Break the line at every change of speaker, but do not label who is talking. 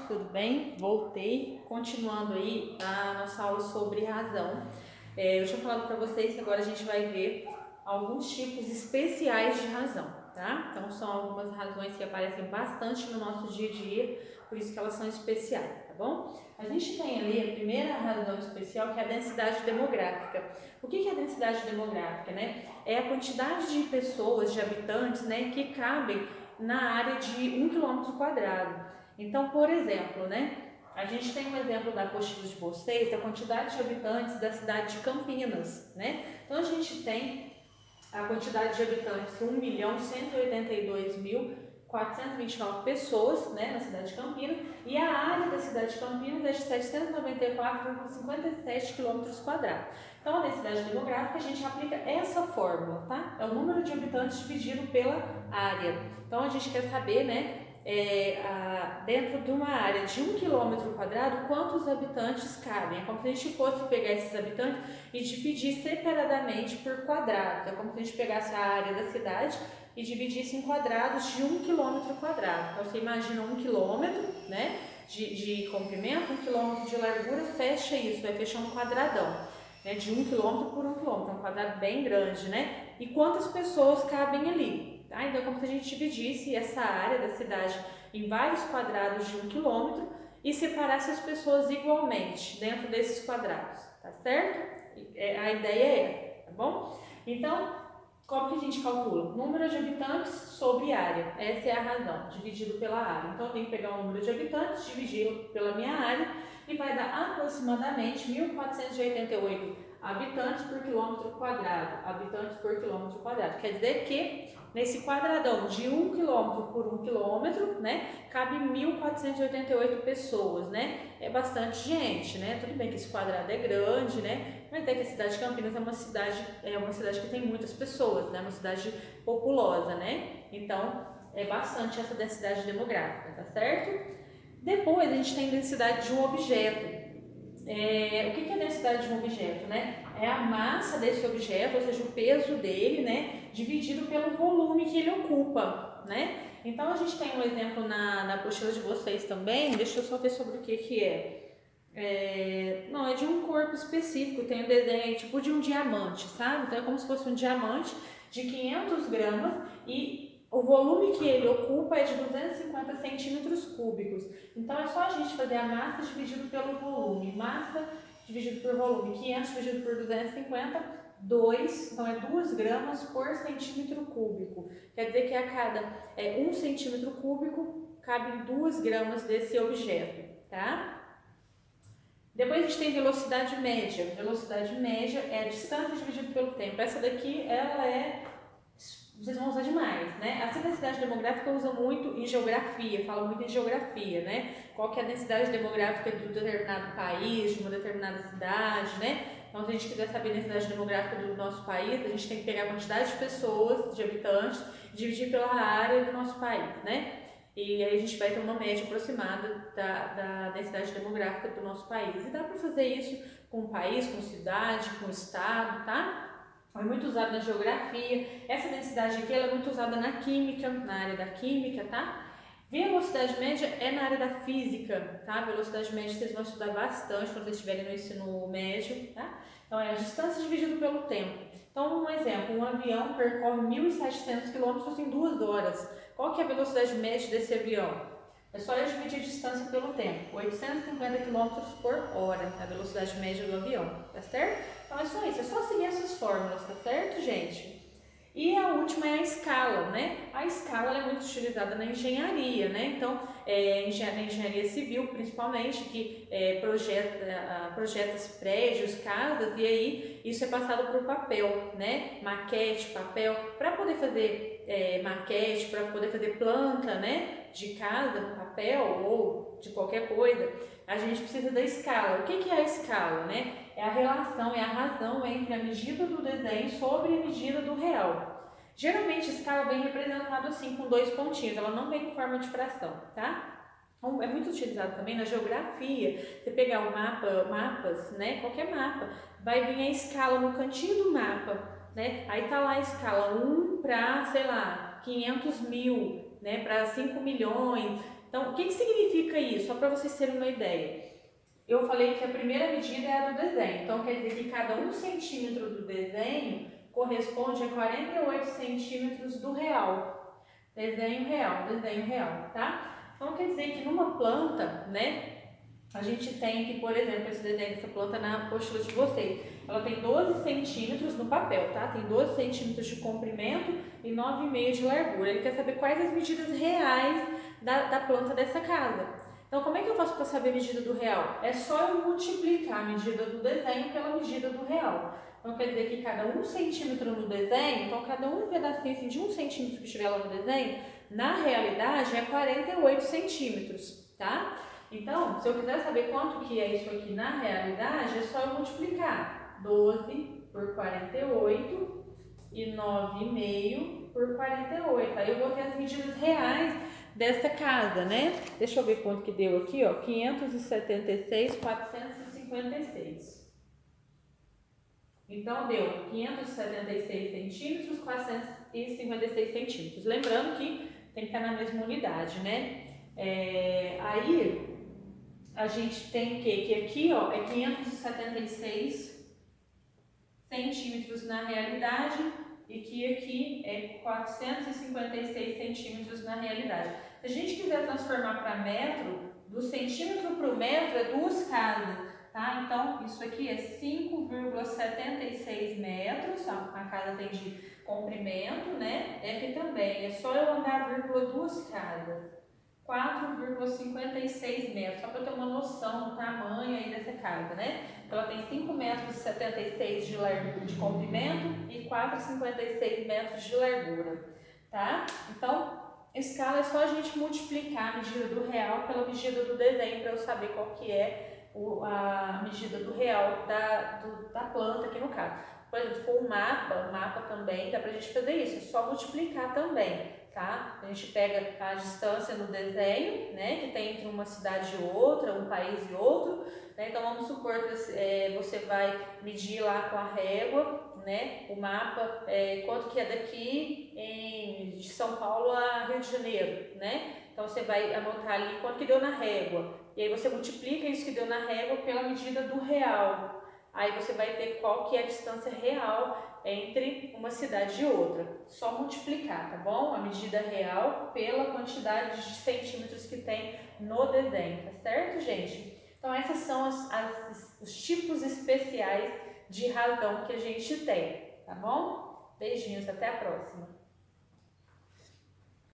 tudo bem? Voltei, continuando aí a nossa aula sobre razão. Eu tinha falado para vocês que agora a gente vai ver alguns tipos especiais de razão, tá? Então são algumas razões que aparecem bastante no nosso dia a dia, por isso que elas são especiais, tá bom? A gente tem ali a primeira razão especial, que é a densidade demográfica. O que é a densidade demográfica, né? É a quantidade de pessoas, de habitantes, né, que cabem na área de 1 km². Então, por exemplo, né, a gente tem um exemplo da apostila de vocês, da quantidade de habitantes da cidade de Campinas, né? Então, a gente tem a quantidade de habitantes, 1.182.429 pessoas, né, na cidade de Campinas, e a área da cidade de Campinas é de 794,57 km². Então, a densidade demográfica, a gente aplica essa fórmula, tá? É o número de habitantes dividido pela área. Então, a gente quer saber, né, dentro de uma área de 1 km², quantos habitantes cabem. É como se a gente fosse pegar esses habitantes e dividir separadamente por quadrados. É como se a gente pegasse a área da cidade e dividisse em quadrados de 1 km². Então, você imagina 1 km, né, de comprimento, 1 km de largura, fecha isso, vai fechar um quadradão, né, de 1 km por 1 km, é um quadrado bem grande, né? E quantas pessoas cabem ali? Tá? Então, é como se a gente dividisse essa área da cidade em vários quadrados de 1 km e separasse as pessoas igualmente dentro desses quadrados, tá certo? A ideia é essa, tá bom? Então, como que a gente calcula? Número de habitantes sobre área, essa é a razão, dividido pela área. Então, eu tenho que pegar o número de habitantes, dividir pela minha área e vai dar aproximadamente 1.488 habitantes por quilômetro quadrado, habitantes por quilômetro quadrado. Quer dizer que nesse quadradão de 1 km por 1 km, né, cabe 1.488 pessoas, né? É bastante gente, né? Tudo bem que esse quadrado é grande, né? Mas é que a cidade de Campinas é uma cidade que tem muitas pessoas, né? Uma cidade populosa, né? Então, é bastante essa densidade demográfica, tá certo? Depois a gente tem densidade de um objeto. O que é a densidade de um objeto, né? É a massa desse objeto, ou seja, o peso dele, né, dividido pelo volume que ele ocupa, né? Então, a gente tem um exemplo na apostila de vocês também, deixa eu só ver sobre o que é. Não, é de um corpo específico, tem um desenho tipo de um diamante, sabe? Então, é como se fosse um diamante de 500 gramas e o volume que ele ocupa é de 250 centímetros cúbicos. Então, é só a gente fazer a massa dividido pelo volume. Massa dividido por volume, 500 dividido por 250, 2, então é 2 gramas por centímetro cúbico. Quer dizer que a cada 1 centímetro cúbico cabe 2 gramas desse objeto, tá? Depois a gente tem velocidade média. Velocidade média é a distância dividida pelo tempo. Essa daqui, vocês vão usar demais, né? A densidade demográfica usa muito em geografia, fala muito em geografia, né? Qual que é a densidade demográfica de um determinado país, de uma determinada cidade, né? Então, se a gente quiser saber a densidade demográfica do nosso país, a gente tem que pegar a quantidade de pessoas, de habitantes, e dividir pela área do nosso país, né? E aí a gente vai ter uma média aproximada da densidade demográfica do nosso país. E dá para fazer isso com o país, com cidade, com estado, tá? É muito usado na geografia. Essa densidade aqui ela é muito usada na química, na área da química, tá? Velocidade média é na área da física, tá? Velocidade média vocês vão estudar bastante quando vocês estiverem no ensino médio, tá? Então é a distância dividida pelo tempo. Então, um exemplo, um avião percorre 1.700 km em 2 horas. Qual que é a velocidade média desse avião? É só eu dividir a distância pelo tempo, 850 km por hora, a velocidade média do avião, tá certo? Então é só isso, é só seguir essas fórmulas, tá certo, gente? E a última é a escala, né? A escala é muito utilizada na engenharia, né? Então, na engenharia civil, principalmente, que projeta prédios, casas, e aí isso é passado por papel, né? Maquete, papel, para poder fazer maquete, para poder fazer planta, né? De casa, papel ou de qualquer coisa, a gente precisa da escala. O que é a escala, né? É a relação, é a razão entre a medida do desenho sobre a medida do real. Geralmente a escala vem representada assim, com 2 pontinhos, ela não vem em forma de fração, tá? Então, é muito utilizado também na geografia. Você pegar o mapas, né? Qualquer mapa, vai vir a escala no cantinho do mapa, né? Aí tá lá a escala 1 para, sei lá, 500 mil, né? Para 5 milhões. Então, o que significa isso? Só para vocês terem uma ideia. Eu falei que a primeira medida é a do desenho, então quer dizer que cada 1 centímetro do desenho corresponde a 48 centímetros do real. Desenho real, tá? Então quer dizer que numa planta, né, a gente tem que, por exemplo, esse desenho dessa planta na apostila de vocês, ela tem 12 centímetros no papel, tá? Tem 12 centímetros de comprimento e 9,5 de largura. Ele quer saber quais as medidas reais da planta dessa casa. Então, como é que eu faço para saber a medida do real? É só eu multiplicar a medida do desenho pela medida do real. Então, quer dizer que cada 1 centímetro no desenho, então cada um pedacinho assim, de 1 centímetro que estiver lá no desenho, na realidade é 48 centímetros, tá? Então, se eu quiser saber quanto que é isso aqui na realidade, é só eu multiplicar 12 por 48 e 9,5 por 48. Aí eu vou ter as medidas reais dessa casa, né? Deixa eu ver quanto que deu aqui, ó, 576,456. Então, deu 576 centímetros, 456 centímetros. Lembrando que tem que estar na mesma unidade, né? Aí, a gente tem o quê? Que aqui, ó, é 576 centímetros na realidade e que aqui é 456 centímetros na realidade. Se a gente quiser transformar para metro, do centímetro para o metro é 2 casas, tá? Então, isso aqui é 5,76 metros, a casa tem de comprimento, né? Aqui também, é só eu andar 2 casas. 4,56 metros, só para ter uma noção do tamanho aí dessa casa, né? Então, ela tem 5,76 metros de largura de comprimento e 4,56 metros de largura, tá? Então, escala é só a gente multiplicar a medida do real pela medida do desenho para eu saber qual que é a medida do real da planta aqui no caso. Por exemplo, se for um mapa também dá pra gente fazer isso, é só multiplicar também. Tá? A gente pega a distância no desenho, né, que tem entre uma cidade e outra, um país e outro, né? Então vamos supor que você vai medir lá com a régua, né, o mapa, quanto que é daqui de São Paulo a Rio de Janeiro, né? Então você vai anotar ali quanto que deu na régua, e aí você multiplica isso que deu na régua pela medida do real. Aí você vai ter qual que é a distância real entre uma cidade e outra. Só multiplicar, tá bom? A medida real pela quantidade de centímetros que tem no desenho, tá certo, gente? Então, esses são os tipos especiais de razão que a gente tem, tá bom? Beijinhos, até a próxima!